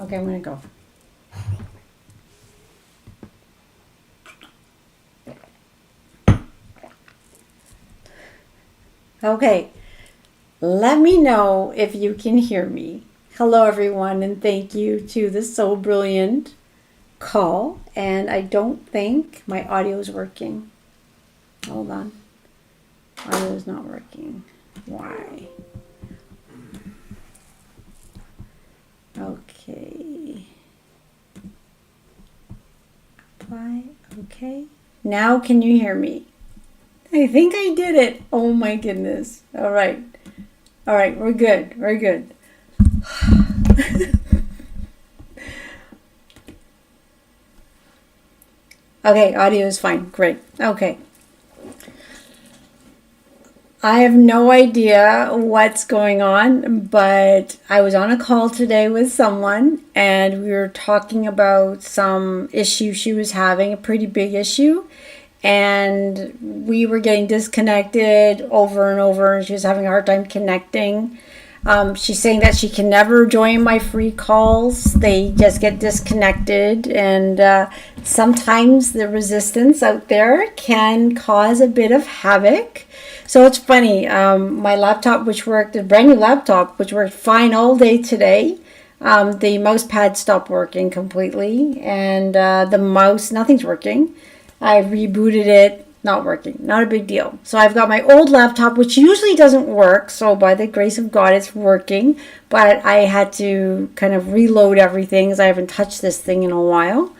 Okay, I'm going to go. Okay, let me know if you can hear me. Hello, everyone, and thank you to the So Brilliant call. And I don't think my audio is working. Hold on. Audio is not working. Why? Okay. Apply. Okay. Now can you hear me? I think I did it. Oh my goodness. All right. All right. We're good. We're good. Okay. Audio is fine. Great. Okay. I have no idea what's going on, but I was on a call today with someone and we were talking about some issue she was having, a pretty big issue. And we were getting disconnected over and over, and she was having a hard time connecting. She's saying that she can never join my free calls. They just get disconnected, and sometimes the resistance out there can cause a bit of havoc. So it's funny, my laptop, which worked, a brand new laptop, which worked fine all day today, the mouse pad stopped working completely, and the mouse, nothing's working. I rebooted it, not working, not a big deal. So I've got my old laptop, which usually doesn't work. So by the grace of God, it's working. But I had to kind of reload everything as I haven't touched this thing in a while.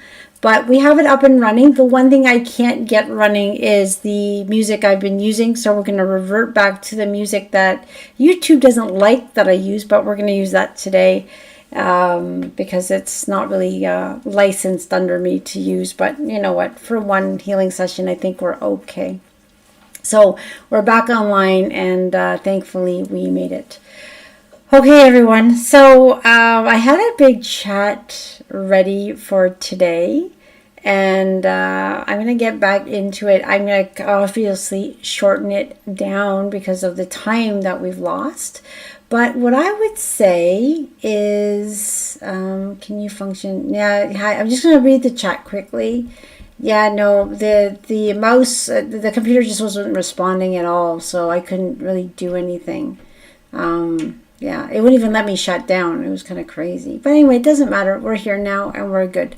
But we have it up and running. The one thing I can't get running is the music I've been using. So we're going to revert back to the music that YouTube doesn't like that I use, but we're going to use that today. Because it's not really licensed under me to use, but you know what, for one healing session I think we're okay. So we're back online, and thankfully we made it. Okay, everyone, so I had a big chat ready for today, and I'm going to get back into it. I'm going to obviously shorten it down because of the time that we've lost. But what I would say is, can you function? Yeah, hi, I'm just going to read the chat quickly. Yeah, no, the mouse, the computer just wasn't responding at all, so I couldn't really do anything. Yeah, it wouldn't even let me shut down. It was kind of crazy. But anyway, it doesn't matter. We're here now, and we're good.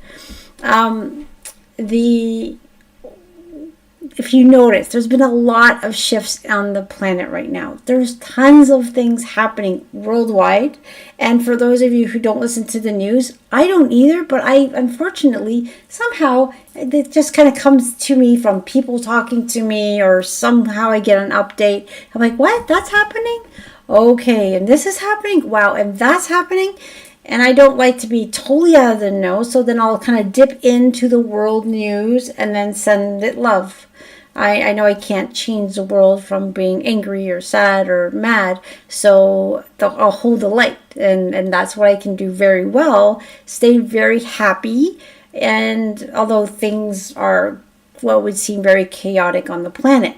If you notice, there's been a lot of shifts on the planet right now. There's tons of things happening worldwide. And for those of you who don't listen to the news, I don't either, but I, unfortunately, somehow it just kind of comes to me from people talking to me, or somehow I get an update. I'm like, what? That's happening? Okay, and this is happening? Wow, and that's happening? And I don't like to be totally out of the know, so then I'll kind of dip into the world news and then send it love. I know I can't change the world from being angry or sad or mad, so I'll hold the light, and that's what I can do very well. Stay very happy, and although things are what would seem very chaotic on the planet.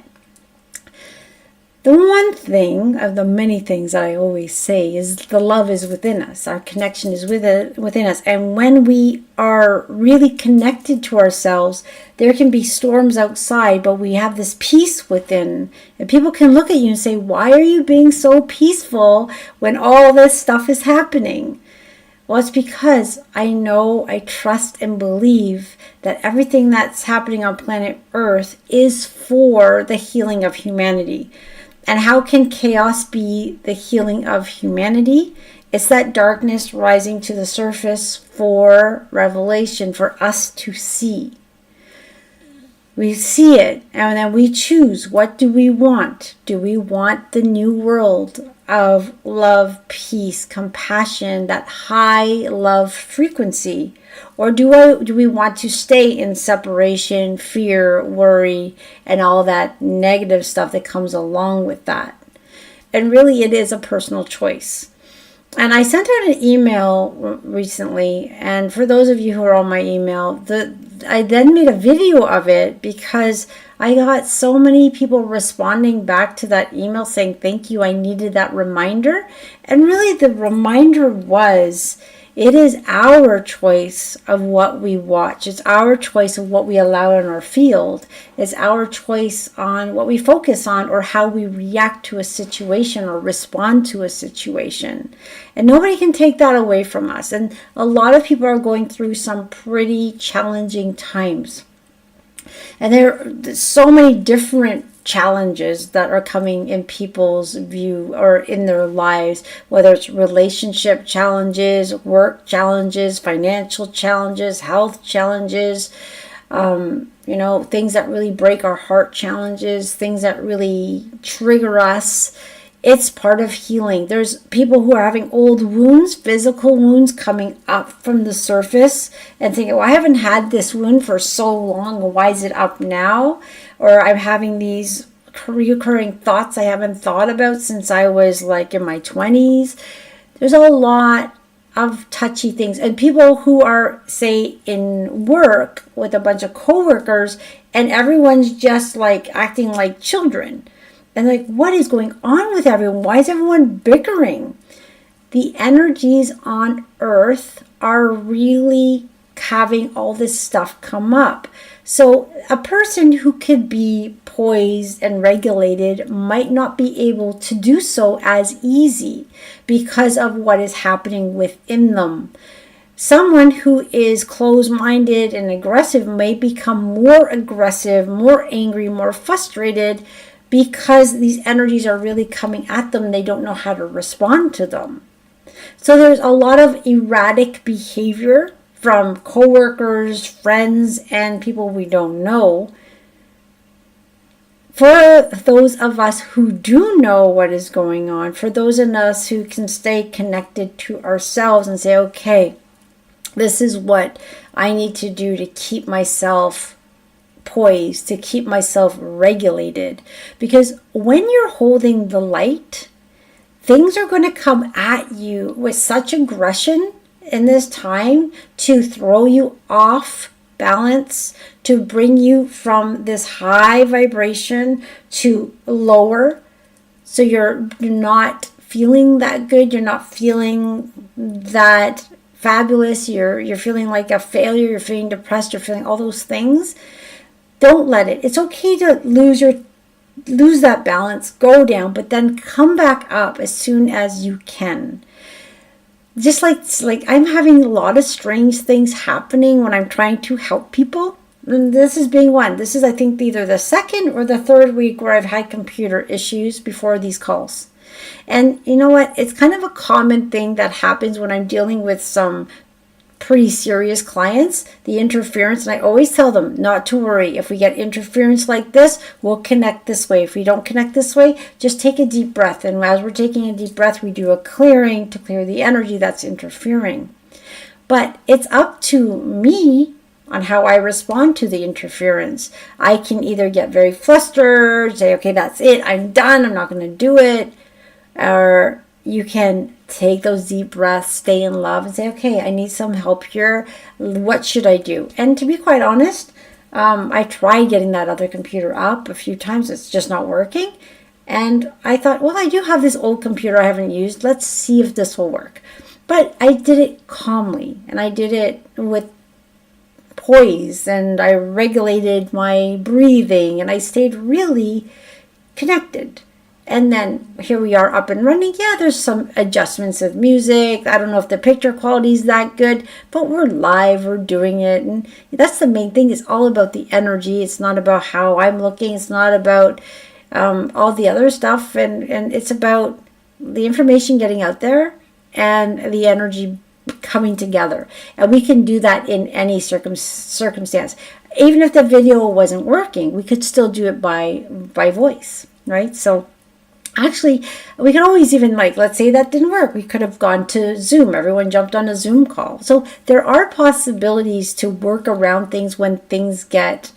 The one thing of the many things that I always say is the love is within us. Our connection is within us. And when we are really connected to ourselves, there can be storms outside, but we have this peace within. And people can look at you and say, why are you being so peaceful when all this stuff is happening? Well, it's because I know, I trust and believe that everything that's happening on planet Earth is for the healing of humanity. And how can chaos be the healing of humanity? It's that darkness rising to the surface for revelation, for us to see. We see it, and then we choose. What do we want? Do we want the new world of love, peace, compassion, that high love frequency? Or do we want to stay in separation, fear, worry, and all that negative stuff that comes along with that? And really, it is a personal choice. And I sent out an email recently, and for those of you who are on my email, I then made a video of it because I got so many people responding back to that email saying, thank you, I needed that reminder. And really the reminder was, It is our choice of what we watch. It's our choice of what we allow in our field. It's our choice on what we focus on or how we react to a situation or respond to a situation. And nobody can take that away from us. And a lot of people are going through some pretty challenging times. And there's so many different challenges that are coming in people's view or in their lives, whether it's relationship challenges, work challenges, financial challenges, health challenges, things that really break our heart challenges, things that really trigger us. It's part of healing. There's people who are having old wounds, physical wounds coming up from the surface and thinking, well, I haven't had this wound for so long. Why is it up now? Or I'm having these recurring thoughts I haven't thought about since I was like in my 20s. There's a lot of touchy things. And people who are, say, in work with a bunch of coworkers and everyone's just like acting like children. And like, what is going on with everyone? Why is everyone bickering? The energies on Earth are really having all this stuff come up. So a person who could be poised and regulated might not be able to do so as easy because of what is happening within them. Someone who is closed-minded and aggressive may become more aggressive, more angry, more frustrated, because these energies are really coming at them. They don't know how to respond to them. So there's a lot of erratic behavior from coworkers, friends, and people we don't know. For those of us who do know what is going on, for those of us who can stay connected to ourselves and say, okay, this is what I need to do to keep myself poised, to keep myself regulated. Because when you're holding the light, things are going to come at you with such aggression in this time to throw you off balance, to bring you from this high vibration to lower. So you're not feeling that good, you're not feeling that fabulous, you're feeling like a failure, you're feeling depressed, you're feeling all those things. Don't let it. It's okay to lose that balance, go down, but then come back up as soon as you can. Just like I'm having a lot of strange things happening when I'm trying to help people. And this is being one. This is, I think, either the second or the third week where I've had computer issues before these calls. And you know what? It's kind of a common thing that happens when I'm dealing with some pretty serious clients, the interference. And I always tell them not to worry. If we get interference like this, we'll connect this way. If we don't connect this way, just take a deep breath. And as we're taking a deep breath, we do a clearing to clear the energy that's interfering. But it's up to me on how I respond to the interference. I can either get very flustered, say, okay, that's it, I'm done, I'm not going to do it. Or you can take those deep breaths, stay in love, and say, okay, I need some help here. What should I do? And to be quite honest, I tried getting that other computer up a few times. It's just not working. And I thought, well, I do have this old computer I haven't used. Let's see if this will work. But I did it calmly, and I did it with poise, and I regulated my breathing, and I stayed really connected. And then here we are up and running. Yeah, there's some adjustments of music. I don't know if the picture quality is that good, but we're live, we're doing it. And that's the main thing. It's all about the energy. It's not about how I'm looking. It's not about all the other stuff. And it's about the information getting out there and the energy coming together. And we can do that in any circumstance. Even if the video wasn't working, we could still do it by voice, right? So actually, we could always even, like, let's say that didn't work. We could have gone to Zoom. Everyone jumped on a Zoom call. So there are possibilities to work around things when things get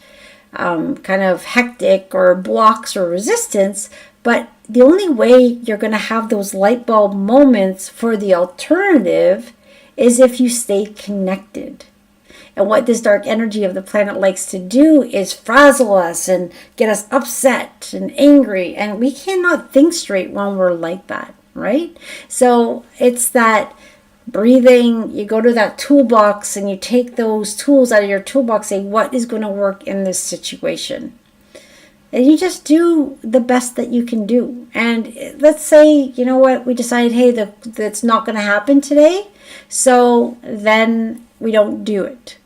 kind of hectic or blocks or resistance. But the only way you're going to have those light bulb moments for the alternative is if you stay connected. And what this dark energy of the planet likes to do is frazzle us and get us upset and angry. And we cannot think straight when we're like that, right? So it's that breathing, you go to that toolbox and you take those tools out of your toolbox, say, what is going to work in this situation? And you just do the best that you can do. And let's say, you know what, we decide, hey, that's not going to happen today. So then we don't do it.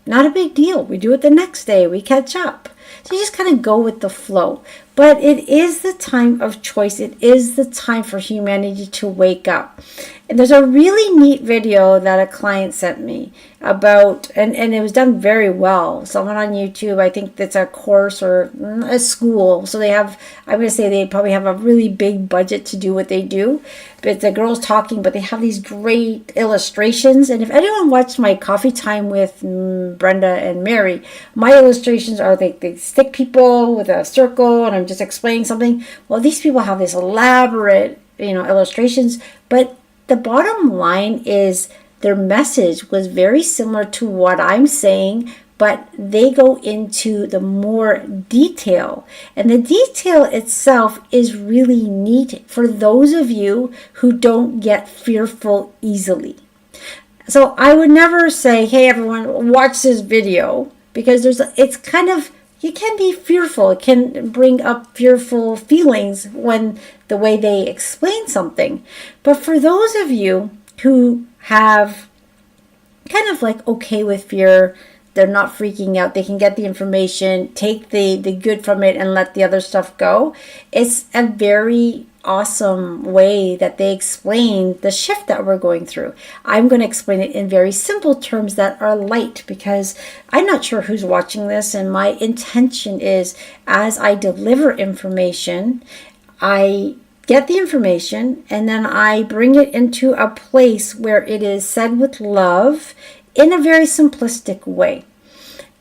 Not a big deal. We do it the next day. We catch up. So you just kind of go with the flow. But it is the time of choice. It is the time for humanity to wake up. And there's a really neat video that a client sent me about, and it was done very well. Someone on YouTube, I think that's a course or a school. So they have, I'm going to say they probably have a really big budget to do what they do. But the girl's talking, but they have these great illustrations. And if anyone watched my coffee time with Brenda and Mary, my illustrations are they stick people with a circle and I'm just explaining something. Well, these people have this elaborate, illustrations. But the bottom line is their message was very similar to what I'm saying, but they go into the more detail. And the detail itself is really neat for those of you who don't get fearful easily. So I would never say, hey, everyone, watch this video, because it's kind of, you can be fearful. It can bring up fearful feelings when the way they explain something. But for those of you who have kind of like okay with fear, they're not freaking out, they can get the information, take the good from it and let the other stuff go. It's a very awesome way that they explain the shift that we're going through. I'm going to explain it in very simple terms that are light, because I'm not sure who's watching this, and my intention is, as I deliver information, I get the information and then I bring it into a place where it is said with love in a very simplistic way.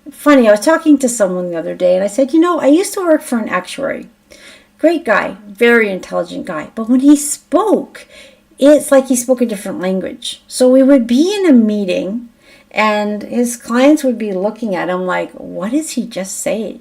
Funny, I was talking to someone the other day and I said, I used to work for an actuary. Great guy, very intelligent guy. But when he spoke, it's like he spoke a different language. So we would be in a meeting and his clients would be looking at him like, what did he just say?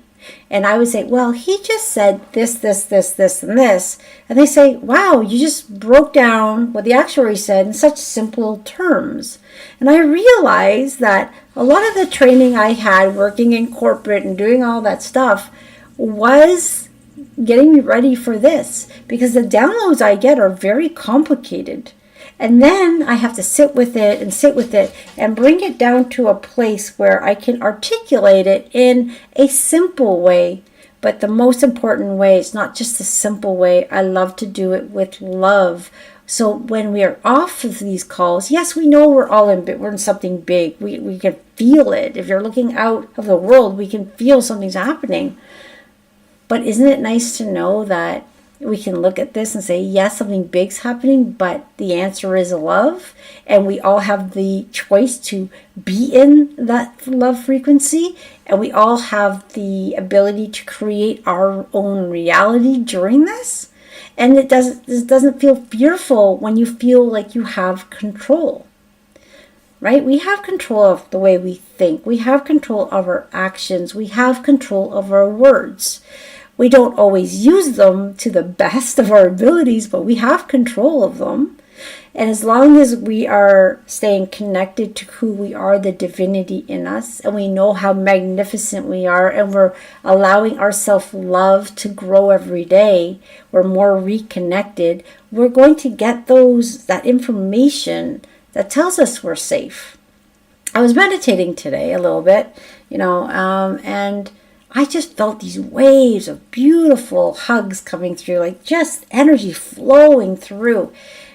And I would say, well, he just said this, this, this, this, and this. And they say, wow, you just broke down what the actuary said in such simple terms. And I realized that a lot of the training I had working in corporate and doing all that stuff was getting me ready for this, because the downloads I get are very complicated. And then I have to sit with it and bring it down to a place where I can articulate it in a simple way. But the most important way is not just a simple way. I love to do it with love. So when we are off of these calls, yes, we know we're in something big. We can feel it. If you're looking out of the world, we can feel something's happening. But isn't it nice to know that we can look at this and say, yes, something big's happening, but the answer is love. And we all have the choice to be in that love frequency. And we all have the ability to create our own reality during this. And it doesn't feel fearful when you feel like you have control. Right? We have control of the way we think. We have control of our actions. We have control of our words. We don't always use them to the best of our abilities, but we have control of them. And as long as we are staying connected to who we are, the divinity in us, and we know how magnificent we are, and we're allowing our self-love to grow every day, we're more reconnected, we're going to get that information that tells us we're safe. I was meditating today a little bit, and I just felt these waves of beautiful hugs coming through, like just energy flowing through.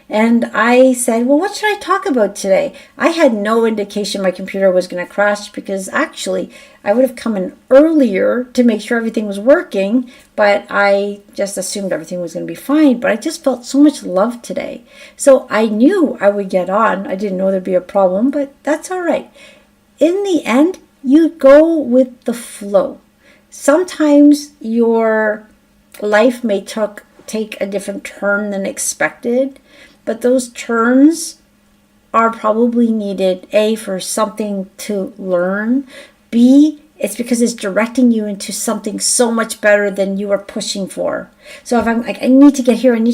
And I said, well, what should I talk about today? I had no indication my computer was going to crash, because actually I would have come in earlier to make sure everything was working, but I just assumed everything was going to be fine. But I just felt so much love today. So I knew I would get on. I didn't know there'd be a problem, but that's all right. In the end, you go with the flow. Sometimes your life may take a different turn than expected, but those turns are probably needed, A, for something to learn, B, it's because it's directing you into something so much better than you were pushing for. So if I'm like, I need to get here, and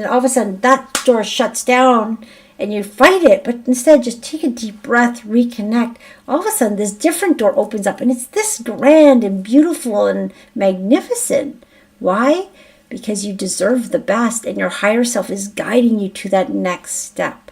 then all of a sudden that door shuts down, and you fight it, but instead just take a deep breath, reconnect. All of a sudden this different door opens up, and it's this grand and beautiful and magnificent. Why? Because you deserve the best, and your higher self is guiding you to that next step.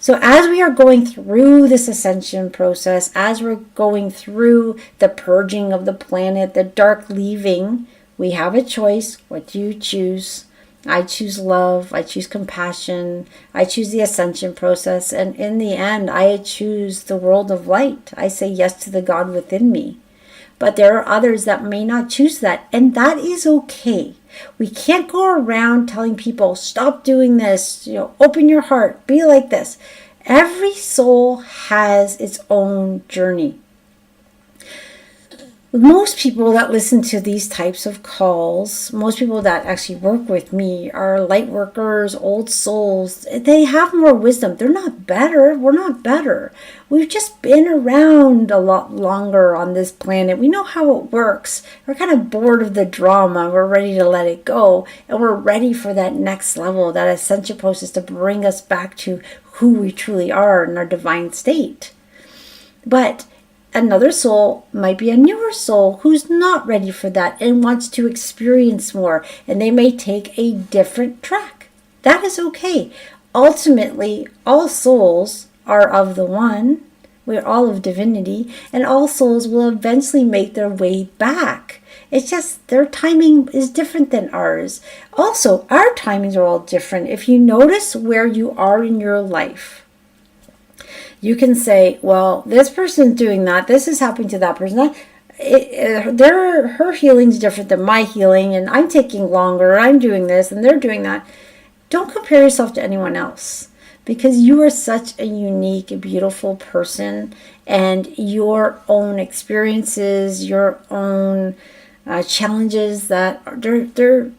So as we are going through this ascension process, as we're going through the purging of the planet, the dark leaving, we have a choice. What do you choose? I choose love. I choose compassion. I choose the ascension process. And in the end, I choose the world of light. I say yes to the God within me. But there are others that may not choose that. And that is okay. We can't go around telling people, stop doing this, open your heart, be like this. Every soul has its own journey. Most people that listen to these types of calls, most people that actually work with me are light workers, old souls. They have more wisdom. They're not better. We're not better. We've just been around a lot longer on this planet. We know how it works. We're kind of bored of the drama. We're ready to let it go. And we're ready for that next level, that ascension process to bring us back to who we truly are in our divine state. But another soul might be a newer soul who's not ready for that and wants to experience more, and they may take a different track. That is okay. Ultimately, all souls are of the one. We're all of divinity, and all souls will eventually make their way back. It's just their timing is different than ours. Also, our timings are all different. If you notice where you are in your life, you can say, well, this person's doing that. This is happening to that person. Her healing's different than my healing, and I'm taking longer. I'm doing this, and they're doing that. Don't compare yourself to anyone else, because you are such a unique, beautiful person, and your own experiences, your own challenges, that they're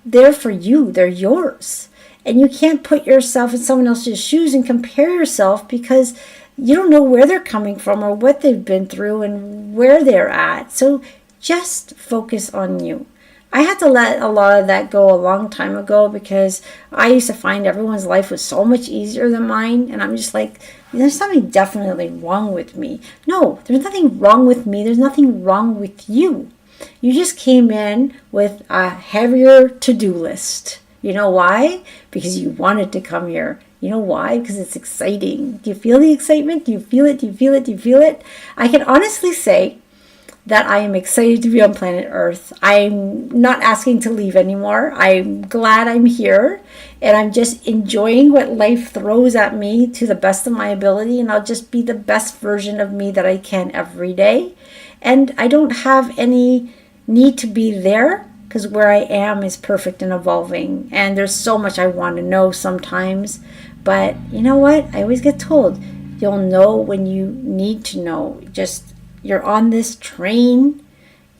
there for you. They're yours. And you can't put yourself in someone else's shoes and compare yourself, because you don't know where they're coming from or what they've been through and where they're at. So just focus on you. I had to let a lot of that go a long time ago, because I used to find everyone's life was so much easier than mine. And I'm just like, there's something definitely wrong with me. No, there's nothing wrong with me. There's nothing wrong with you. You just came in with a heavier to-do list. You know why? Because you wanted to come here. You know why? Because it's exciting. Do you feel the excitement? Do you feel it? Do you feel it? Do you feel it? I can honestly say that I am excited to be on planet Earth. I'm not asking to leave anymore. I'm glad I'm here, and I'm just enjoying what life throws at me to the best of my ability, and I'll just be the best version of me that I can every day. And I don't have any need to be there, because where I am is perfect and evolving. And there's so much I want to know sometimes. But you know what? I always get told, you'll know when you need to know. Just, you're on this train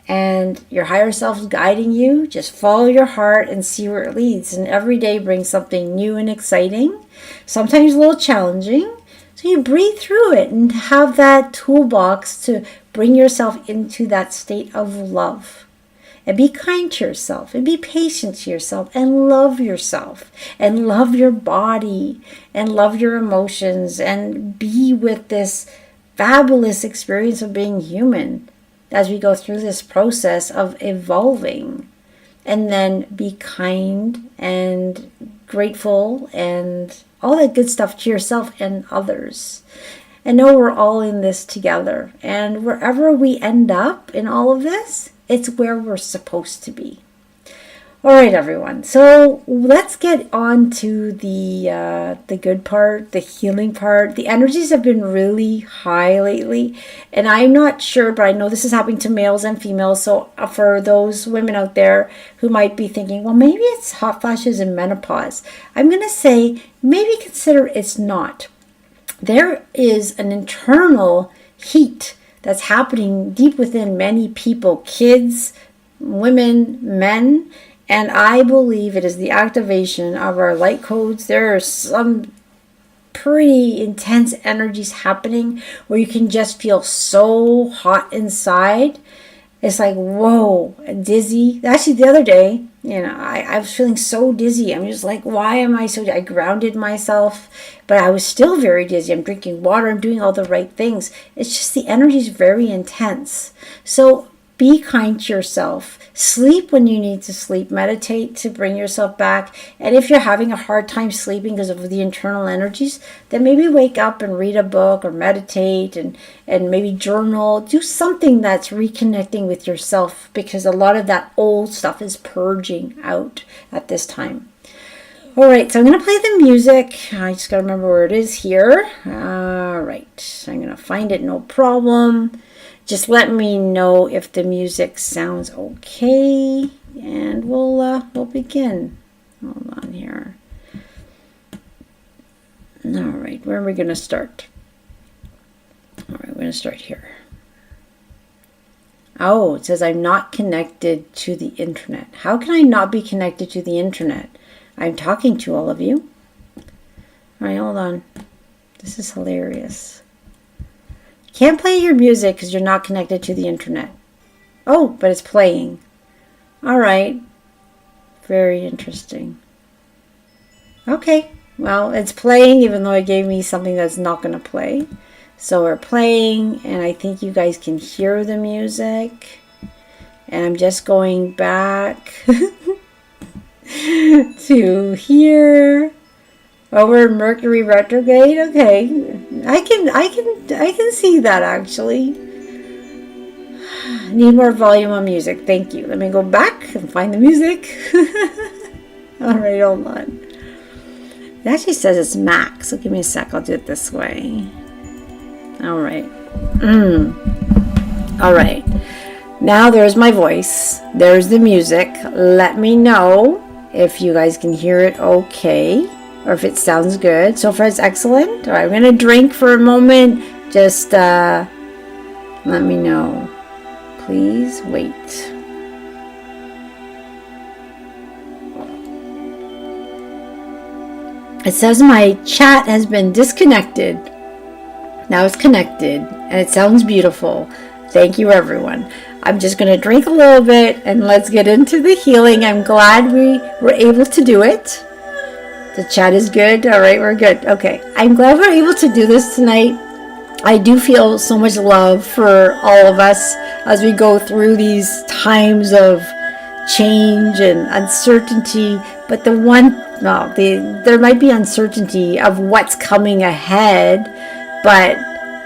and your higher self is guiding you. Just follow your heart and see where it leads. And every day brings something new and exciting. Sometimes a little challenging. So you breathe through it and have that toolbox to bring yourself into that state of love. And be kind to yourself, and be patient to yourself, and love yourself, and love your body, and love your emotions, and be with this fabulous experience of being human as we go through this process of evolving. And then be kind and grateful and all that good stuff to yourself and others. And know we're all in this together. And wherever we end up in all of this, it's where we're supposed to be. All right, everyone. So let's get on to the good part, the healing part. The energies have been really high lately, and I'm not sure, but I know this is happening to males and females. So for those women out there who might be thinking, well, maybe it's hot flashes and menopause, I'm going to say maybe consider it's not. There is an internal heat that's happening deep within many people, kids, women, men, and I believe it is the activation of our light codes. There are some pretty intense energies happening where you can just feel so hot inside. It's like, whoa, dizzy. Actually, the other day, I was feeling so dizzy. I'm just like, why am I so... I grounded myself, but I was still very dizzy. I'm drinking water. I'm doing all the right things. It's just the energy is very intense. So be kind to yourself. Sleep when you need to sleep. Meditate to bring yourself back. And if you're having a hard time sleeping because of the internal energies, then maybe wake up and read a book or meditate and maybe journal. Do something that's reconnecting with yourself, because a lot of that old stuff is purging out at this time. All right, so I'm going to play the music. I just got to remember where it is here. All right, I'm going to find it, no problem. Just let me know if the music sounds okay, and we'll begin. Hold on here. All right, where are we going to start? All right, we're going to start here. Oh, it says I'm not connected to the internet. How can I not be connected to the internet? I'm talking to all of you. All right, hold on. This is hilarious. Can't play your music because you're not connected to the internet. Oh, but it's playing. All right. Very interesting. Okay. Well, it's playing even though it gave me something that's not going to play. So we're playing, and I think you guys can hear the music. And I'm just going back to here. Oh, we're in Mercury retrograde. Okay, I can see that actually. Need more volume on music. Thank you. Let me go back and find the music. All right, hold on. It actually says it's max. So give me a sec. I'll do it this way. All right. All right. Now there's my voice. There's the music. Let me know if you guys can hear it okay, or if it sounds good. So far it's excellent. All right, I'm going to drink for a moment. Just let me know. Please wait. It says my chat has been disconnected. Now it's connected, and it sounds beautiful. Thank you, everyone. I'm just going to drink a little bit, and let's get into the healing. I'm glad we were able to do it. The chat is good. All right, we're good. Okay. I'm glad we're able to do this tonight. I do feel so much love for all of us as we go through these times of change and uncertainty. But there might be uncertainty of what's coming ahead, but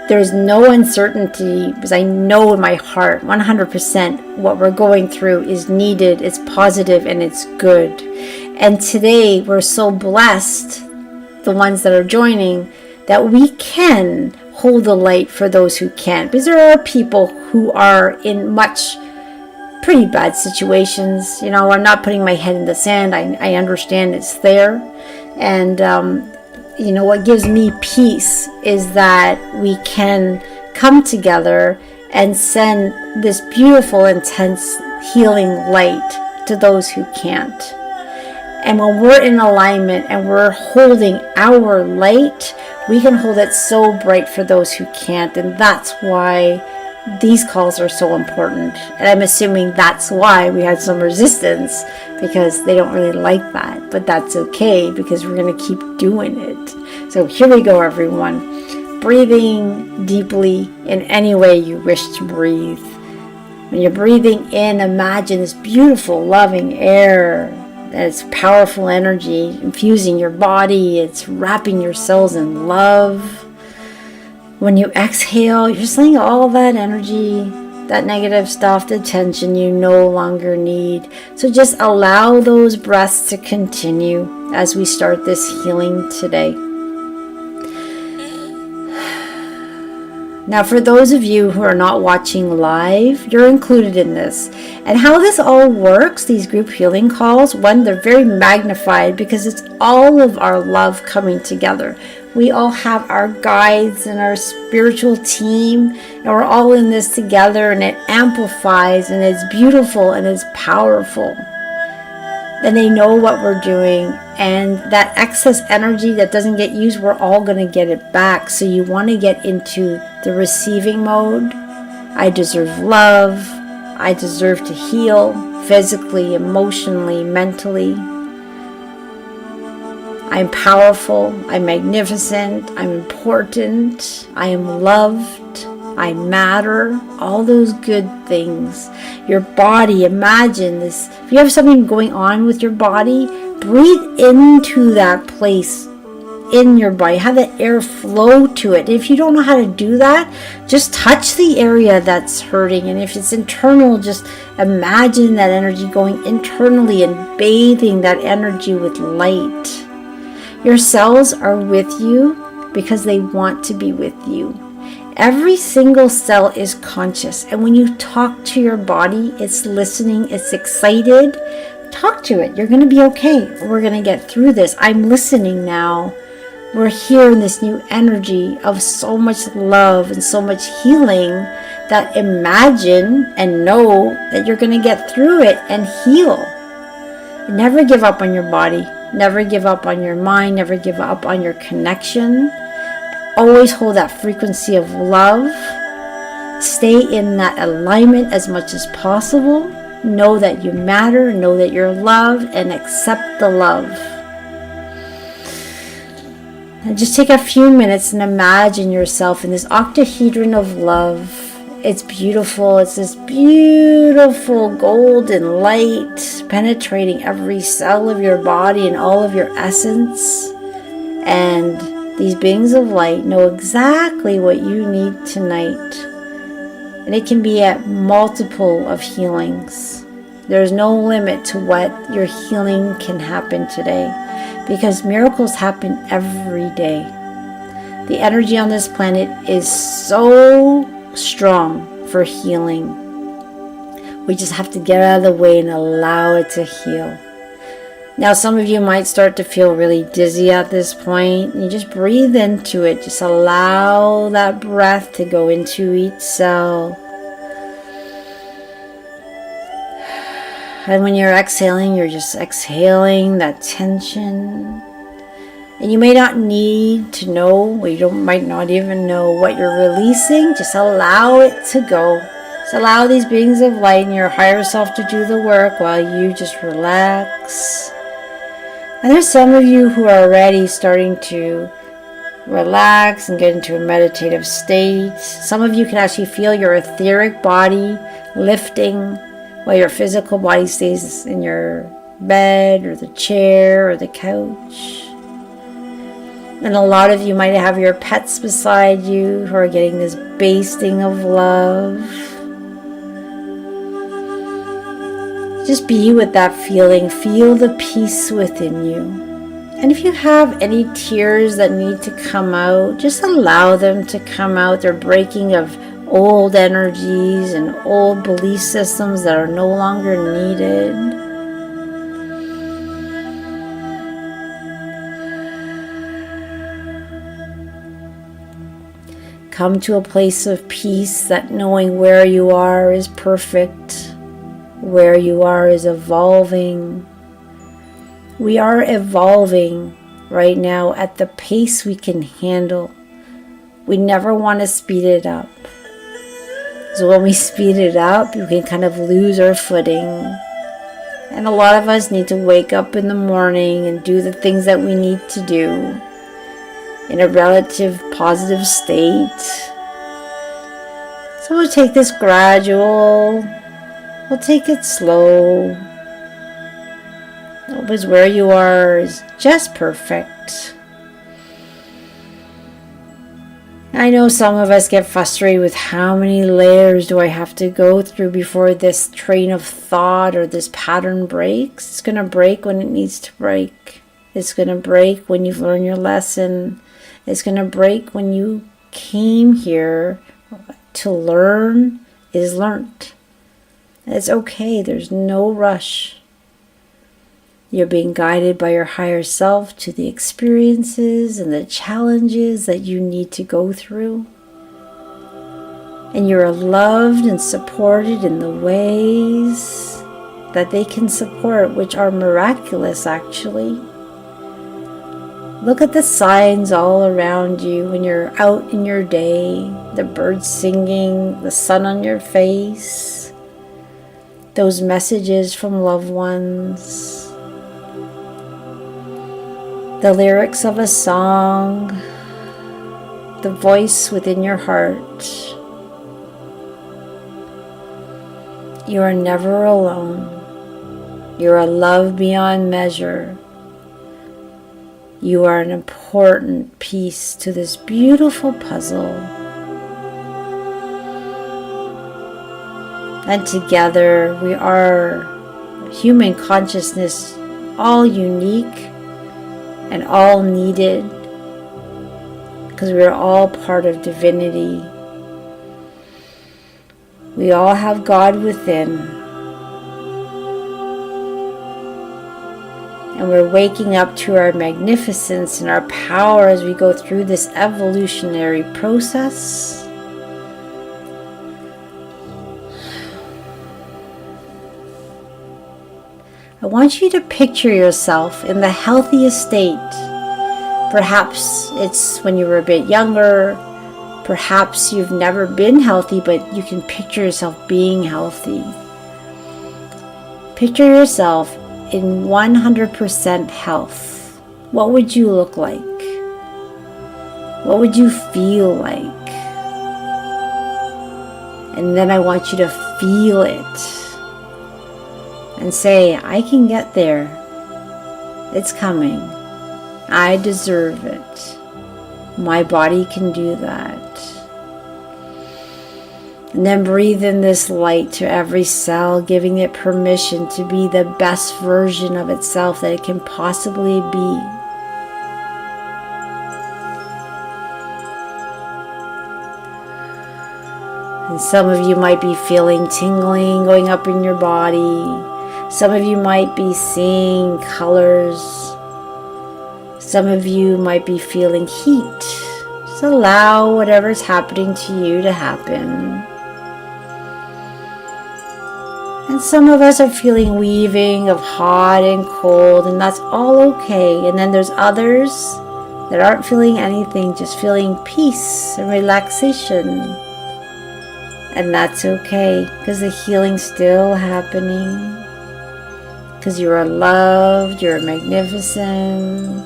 there's no uncertainty, because I know in my heart 100% what we're going through is needed, it's positive, and it's good. And today we're so blessed, the ones that are joining, that we can hold the light for those who can't. Because there are people who are in pretty bad situations. I'm not putting my head in the sand. I understand it's there. And, what gives me peace is that we can come together and send this beautiful, intense, healing light to those who can't. And when we're in alignment and we're holding our light, we can hold it so bright for those who can't. And that's why these calls are so important. And I'm assuming that's why we had some resistance, because they don't really like that. But that's okay, because we're going to keep doing it. So here we go, everyone. Breathing deeply in any way you wish to breathe. When you're breathing in, imagine this beautiful, loving air. It's powerful energy infusing your body. It's wrapping your cells in love. When you exhale, you're just letting all that energy, that negative stuff, the tension you no longer need. So just allow those breaths to continue as we start this healing today. Now, for those of you who are not watching live, you're included in this. And how this all works, these group healing calls, one, they're very magnified because it's all of our love coming together. We all have our guides and our spiritual team, and we're all in this together, and it amplifies, and it's beautiful, and it's powerful. Then they know what we're doing, and that excess energy that doesn't get used, we're all going to get it back. So you want to get into the receiving mode. I deserve love. I deserve to heal physically, emotionally, mentally. I'm powerful, I'm magnificent, I'm important, I am loved, I matter, all those good things. Your body, imagine this. If you have something going on with your body, breathe into that place in your body. Have the air flow to it. If you don't know how to do that, just touch the area that's hurting. And if it's internal, just imagine that energy going internally and bathing that energy with light. Your cells are with you because they want to be with you. Every single cell is conscious, and when you talk to your body, it's listening, it's excited. Talk to it. You're going to be okay. We're going to get through this. I'm listening now. We're here in this new energy of so much love and so much healing that imagine and know that you're going to get through it and heal. Never give up on your body. Never give up on your mind. Never give up on your connection. Always hold that frequency of love. Stay in that alignment as much as possible. Know that you matter. Know that you're loved, and accept the love. And just take a few minutes and imagine yourself in this octahedron of love. It's beautiful. It's this beautiful golden light penetrating every cell of your body and all of your essence. And these beings of light know exactly what you need tonight. And it can be at multiple of healings. There's no limit to what your healing can happen today, because miracles happen every day. The energy on this planet is so strong for healing. We just have to get out of the way and allow it to heal. Now, some of you might start to feel really dizzy at this point. You just breathe into it. Just allow that breath to go into each cell. And when you're exhaling, you're just exhaling that tension. And you may not need to know, or you might not even know what you're releasing. Just allow it to go. Just allow these beings of light and your higher self to do the work while you just relax. And there's some of you who are already starting to relax and get into a meditative state. Some of you can actually feel your etheric body lifting while your physical body stays in your bed or the chair or the couch. And a lot of you might have your pets beside you who are getting this basting of love. Just be with that feeling. Feel the peace within you. And if you have any tears that need to come out, just allow them to come out. They're breaking of old energies and old belief systems that are no longer needed. Come to a place of peace, that knowing where you are is perfect. Where you are is evolving. We are evolving right now at the pace we can handle. We never want to speed it up. So when we speed it up, we can kind of lose our footing. And a lot of us need to wake up in the morning and do the things that we need to do in a relative positive state. So we'll take this gradual. We'll take it slow. Always where you are is just perfect. I know some of us get frustrated with how many layers do I have to go through before this train of thought or this pattern breaks. It's going to break when it needs to break. It's going to break when you've learned your lesson. It's going to break when you came here to learn is learnt. It's okay. There's no rush. You're being guided by your higher self to the experiences and the challenges that you need to go through. And you're loved and supported in the ways that they can support, which are miraculous, actually. Look at the signs all around you when you're out in your day. The birds singing, the sun on your face. those messages from loved ones, the lyrics of a song, the voice within your heart. You are never alone. You are loved beyond measure. You are an important piece to this beautiful puzzle. And together we are human consciousness, all unique and all needed, because we are all part of divinity. We all have God within. And we're waking up to our magnificence and our power as we go through this evolutionary process. I want you to picture yourself in the healthiest state. Perhaps it's when you were a bit younger. Perhaps you've never been healthy, but you can picture yourself being healthy. Picture yourself in 100% health. What would you look like? What would you feel like? And then I want you to feel it. And say, I can get there. It's coming. I deserve it. My body can do that. And then breathe in this light to every cell, giving it permission to be the best version of itself that it can possibly be. And some of you might be feeling tingling going up in your body. Some of you might be seeing colors. Some of you might be feeling heat. Just allow whatever's happening to you to happen. And some of us are feeling weaving of hot and cold, and that's all okay. And then there's others that aren't feeling anything, just feeling peace and relaxation. And that's okay, because the healing's still happening. Because you are loved, you're magnificent.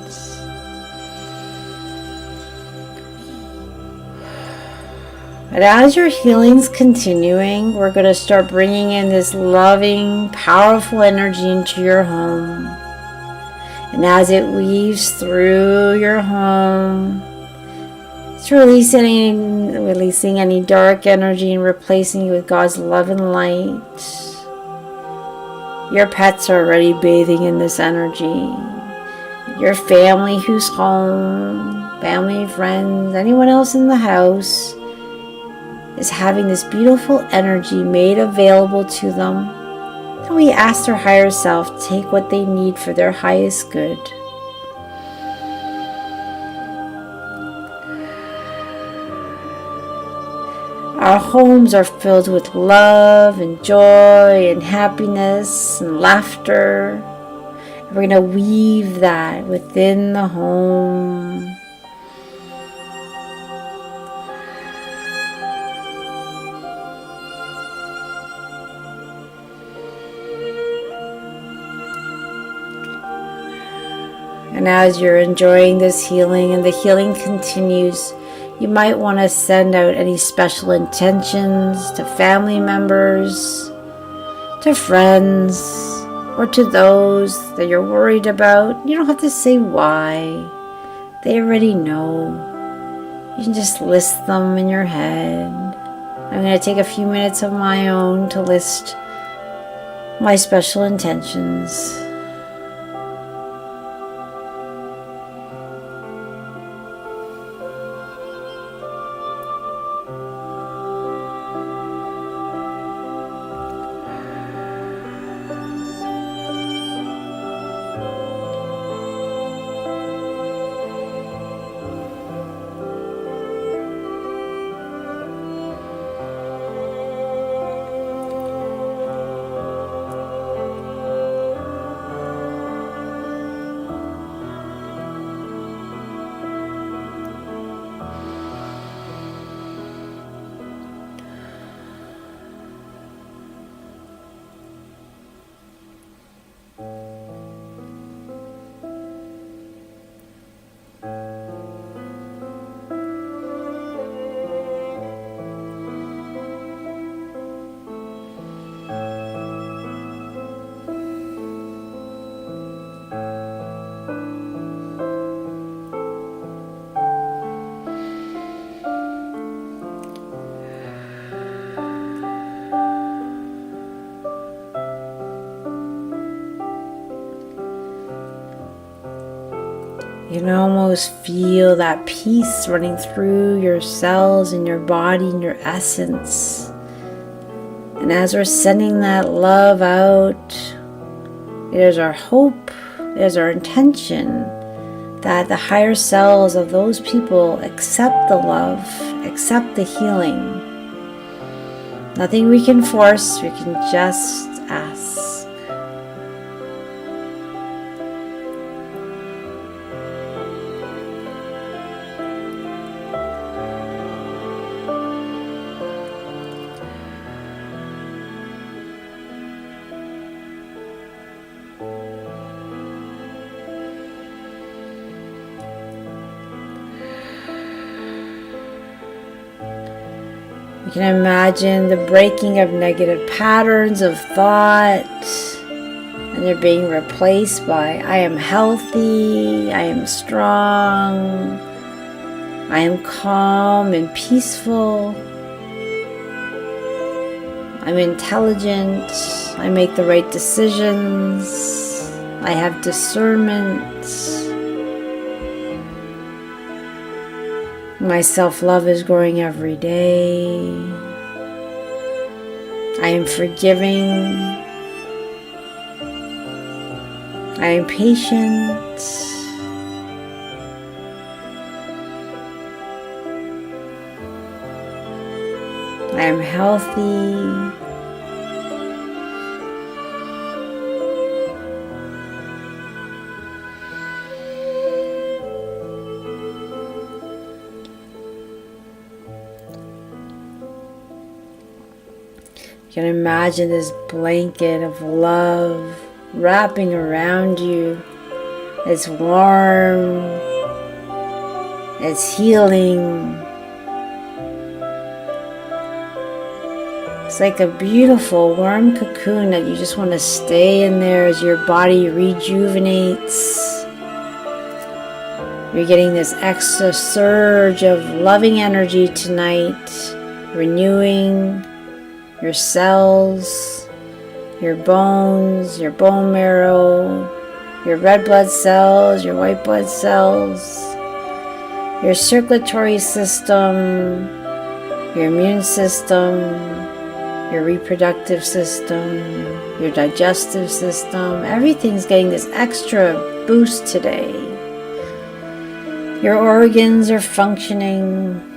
And as your healing's continuing, we're going to start bringing in this loving, powerful energy into your home. And as it weaves through your home, it's releasing any dark energy and replacing it with God's love and light. Your pets are already bathing in this energy. Your family who's home, family, friends, anyone else in the house is having this beautiful energy made available to them. And we ask their higher self to take what they need for their highest good. Our homes are filled with love and joy and happiness and laughter. And we're going to weave that within the home. And as you're enjoying this healing and the healing continues, you might want to send out any special intentions to family members, to friends, or to those that you're worried about. You don't have to say why. They already know. You can just list them in your head. I'm going to take a few minutes of my own to list my special intentions. You can almost feel that peace running through your cells and your body and your essence. And as we're sending that love out, it is our hope, it is our intention that the higher selves of those people accept the love, accept the healing. Nothing we can force, we can just ask. You can imagine the breaking of negative patterns of thought, and they're being replaced by I am healthy, I am strong, I am calm and peaceful, I'm intelligent, I make the right decisions, I have discernment. My self-love is growing every day. I am forgiving. I am patient. I am healthy. You can imagine this blanket of love wrapping around you. It's warm, it's healing. It's like a beautiful warm cocoon that you just want to stay in there as your body rejuvenates. You're getting this extra surge of loving energy tonight, renewing your cells, your bones, your bone marrow, your red blood cells, your white blood cells, your circulatory system, your immune system, your reproductive system, your digestive system. Everything's getting this extra boost today. Your organs are functioning.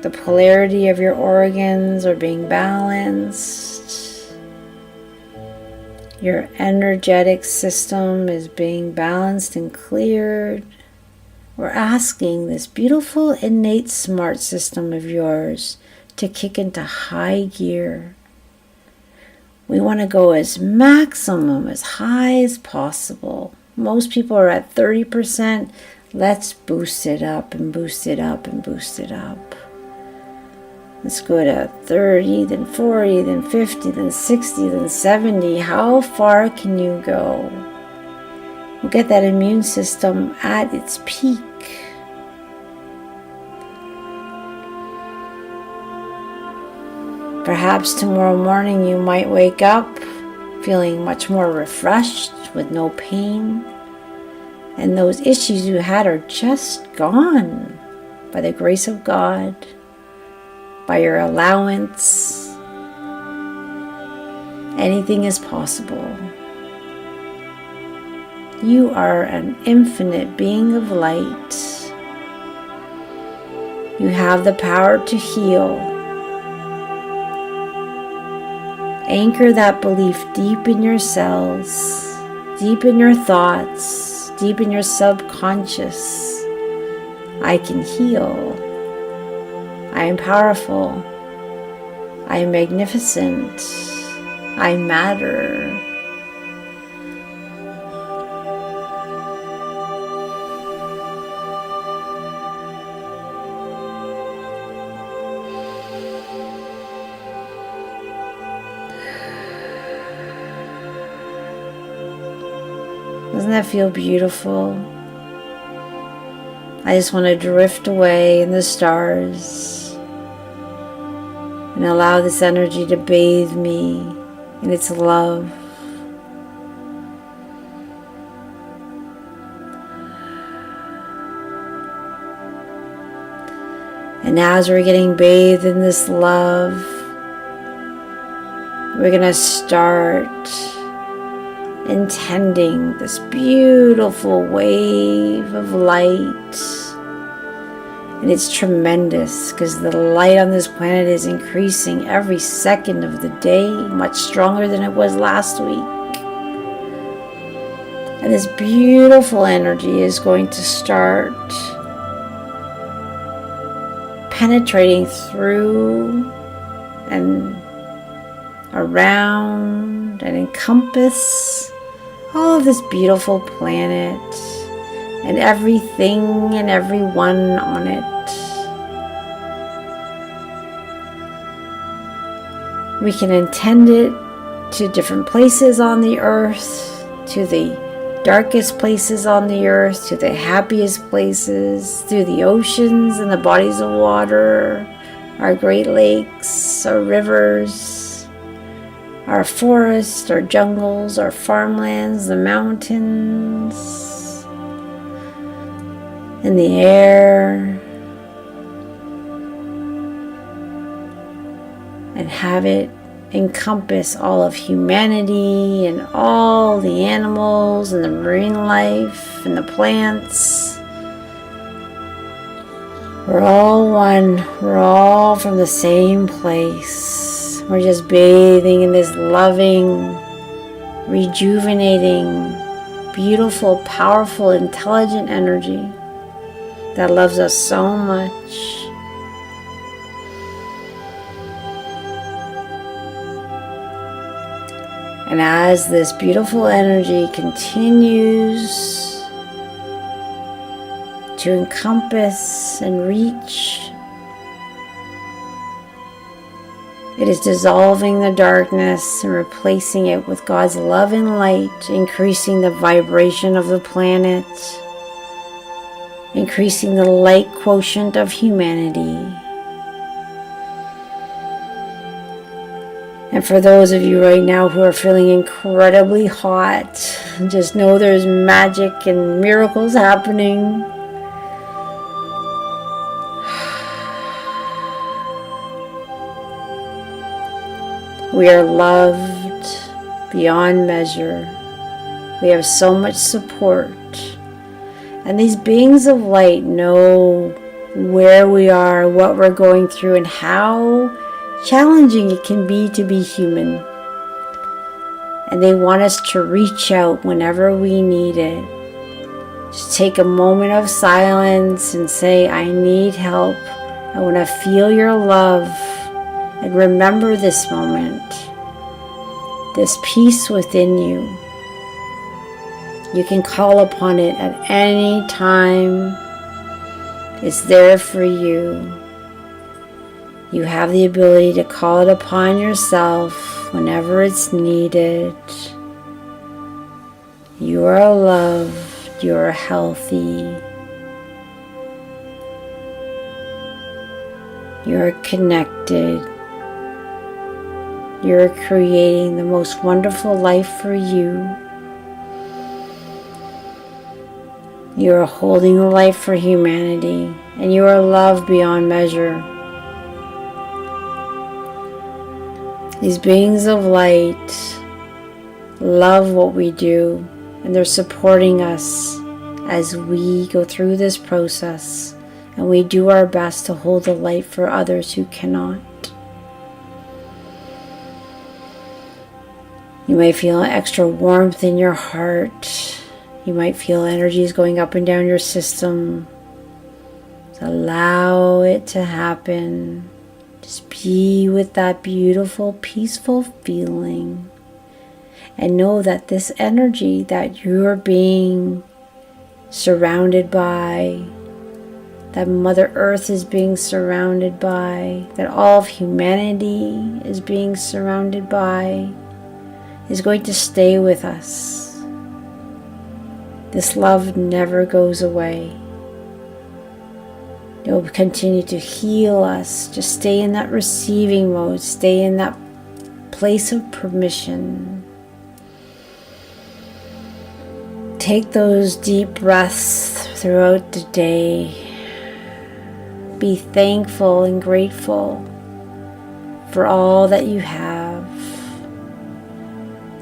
The polarity of your organs are being balanced. Your energetic system is being balanced and cleared. We're asking this beautiful innate smart system of yours to kick into high gear. We want to go as maximum, as high as possible. Most people are at 30%. Let's boost it up and boost it up and boost it up. Let's go to 30, then 40, then 50, then 60, then 70. How far can you go? We'll get that immune system at its peak. Perhaps tomorrow morning you might wake up feeling much more refreshed with no pain. And those issues you had are just gone by the grace of God. By your allowance, anything is possible. You are an infinite being of light. You have the power to heal. Anchor that belief deep in your cells, deep in your thoughts, deep in your subconscious. I can heal. I am powerful. I am magnificent. I matter. Doesn't that feel beautiful? I just want to drift away in the stars. And allow this energy to bathe me in its love. And as we're getting bathed in this love, we're going to start intending this beautiful wave of light. And it's tremendous because the light on this planet is increasing every second of the day, much stronger than it was last week. And this beautiful energy is going to start penetrating through and around and encompass all of this beautiful planet and everything and everyone on it. We can intend it to different places on the earth, to the darkest places on the earth, to the happiest places, through the oceans and the bodies of water, our Great Lakes, our rivers, our forests, our jungles, our farmlands, the mountains, in the air, and have it encompass all of humanity and all the animals and the marine life and the plants. We're all one. We're all from the same place. We're just bathing in this loving, rejuvenating, beautiful, powerful, intelligent energy that loves us so much. And as this beautiful energy continues to encompass and reach, it is dissolving the darkness and replacing it with God's love and light, increasing the vibration of the planet, increasing the light quotient of humanity. And for those of you right now who are feeling incredibly hot, just know there's magic and miracles happening. We are loved beyond measure. We have so much support. And these beings of light know where we are, what we're going through, and how challenging it can be to be human. And they want us to reach out whenever we need it. Just take a moment of silence and say, I need help. I want to feel your love. And remember this moment, this peace within you. You can call upon it at any time. It's there for you. You have the ability to call it upon yourself whenever it's needed. You are loved. You are healthy. You are connected. You are creating the most wonderful life for you. You are holding the life for humanity, and you are loved beyond measure. These beings of light love what we do, and they're supporting us as we go through this process, and we do our best to hold the light for others who cannot. You may feel extra warmth in your heart. You might feel energies going up and down your system. So allow it to happen. Just be with that beautiful, peaceful feeling. And know that this energy that you're being surrounded by, that Mother Earth is being surrounded by, that all of humanity is being surrounded by, is going to stay with us. This love never goes away. It will continue to heal us. Just stay in that receiving mode. Stay in that place of permission. Take those deep breaths throughout the day. Be thankful and grateful for all that you have.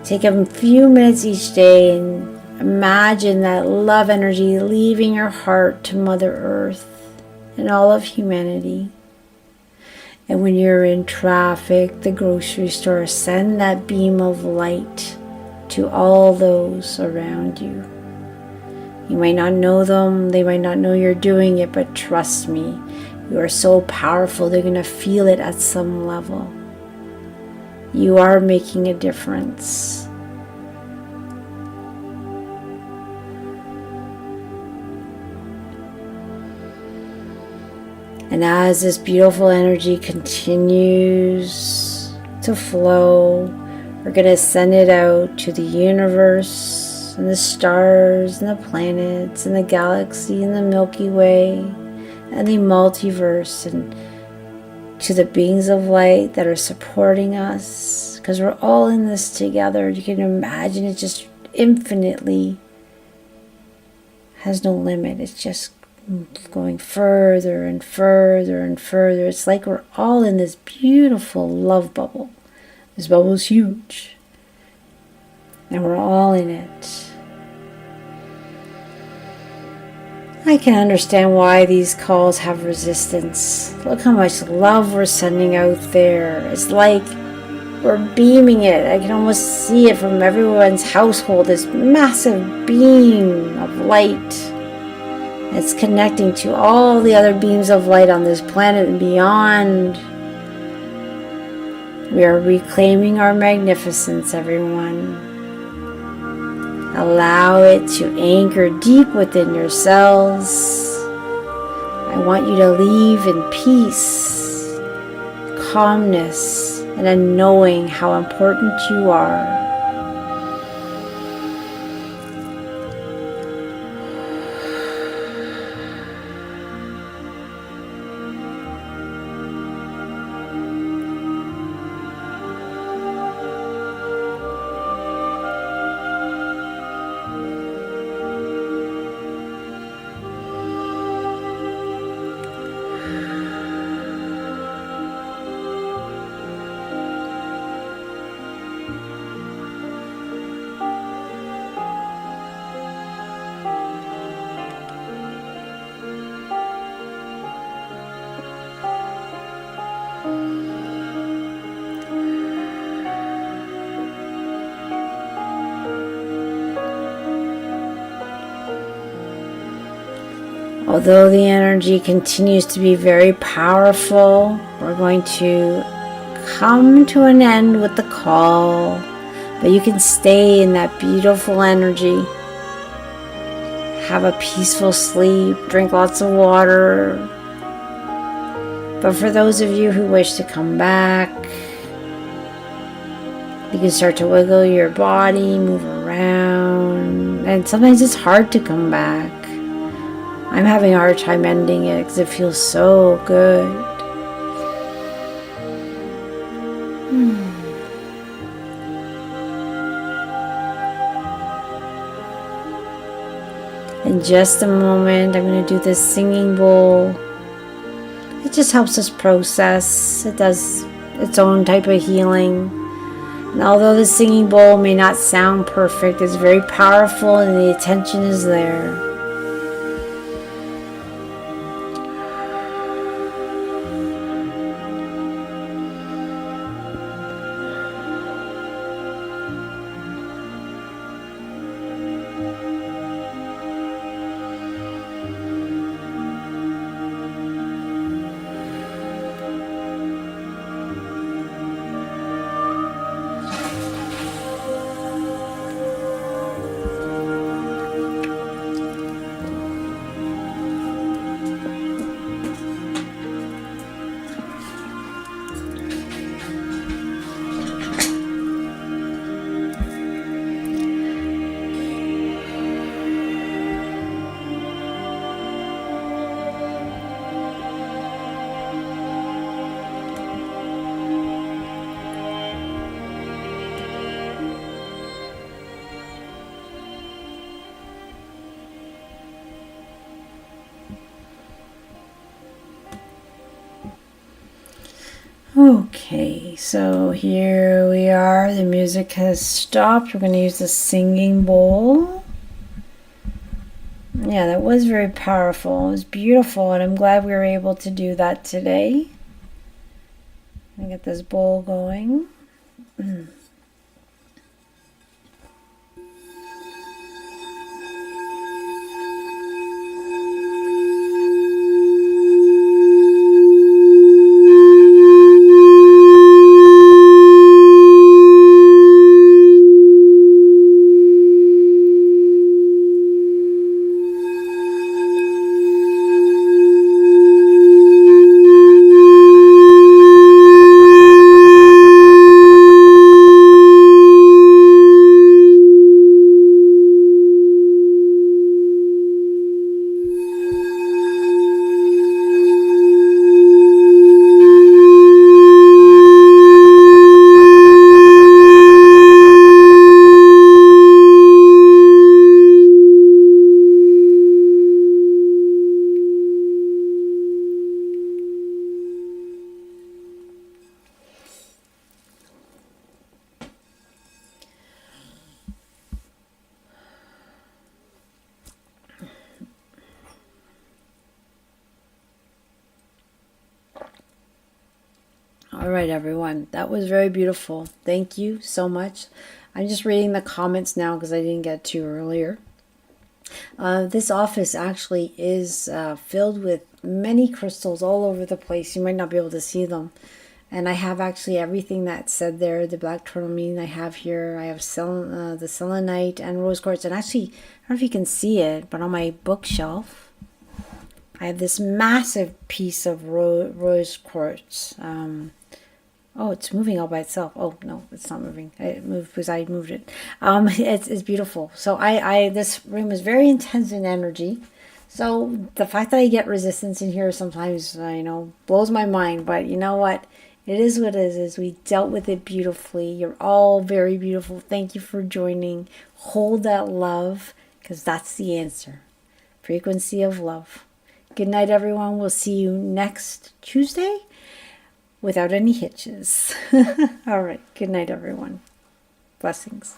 Take a few minutes each day and imagine that love energy leaving your heart to Mother Earth and all of humanity. And when you're in traffic, the grocery store, send that beam of light to all those around you. You might not know them, they might not know you're doing it, but trust me, you are so powerful, they're going to feel it at some level. You are making a difference. And as this beautiful energy continues to flow, we're going to send it out to the universe and the stars and the planets and the galaxy and the Milky Way and the multiverse, and to the beings of light that are supporting us, because we're all in this together. You can imagine it just infinitely has no limit. It's just going further and further and further. It's like we're all in this beautiful love bubble. This bubble is huge, and we're all in it. I can understand why these calls have resistance. Look how much love we're sending out there. It's like we're beaming it. I can almost see it from everyone's household, this massive beam of light. It's connecting to all the other beams of light on this planet and beyond. We are reclaiming our magnificence, everyone. Allow it to anchor deep within your cells. I want you to leave in peace, calmness, and a knowing how important you are. Although the energy continues to be very powerful, we're going to come to an end with the call, but you can stay in that beautiful energy. Have a peaceful sleep, drink lots of water. But for those of you who wish to come back, you can start to wiggle your body, move around, and sometimes it's hard to come back. I'm having a hard time ending it because it feels so good. In just a moment, I'm going to do this singing bowl. It just helps us process. It does its own type of healing. And although the singing bowl may not sound perfect, it's very powerful and the attention is there. Okay, so here we are. The music has stopped. We're going to use the singing bowl. Yeah, that was very powerful. It was beautiful, and I'm glad we were able to do that today. Let me get this bowl going. All right, everyone. That was very beautiful. Thank you so much. I'm just reading the comments now because I didn't get to earlier. This office actually is filled with many crystals all over the place. You might not be able to see them. And I have actually everything that's said there. The black tourmaline I have here. I have the selenite and rose quartz. And actually, I don't know if you can see it, but on my bookshelf, I have this massive piece of rose quartz. Oh, it's moving all by itself. Oh, no, it's not moving. It moved because I moved it. It's beautiful. So this room is very intense in energy. So the fact that I get resistance in here sometimes, blows my mind. But you know what? It is what it is. We dealt with it beautifully. You're all very beautiful. Thank you for joining. Hold that love, because that's the answer. Frequency of love. Good night, everyone. We'll see you next Tuesday without any hitches. All right. Good night, everyone. Blessings.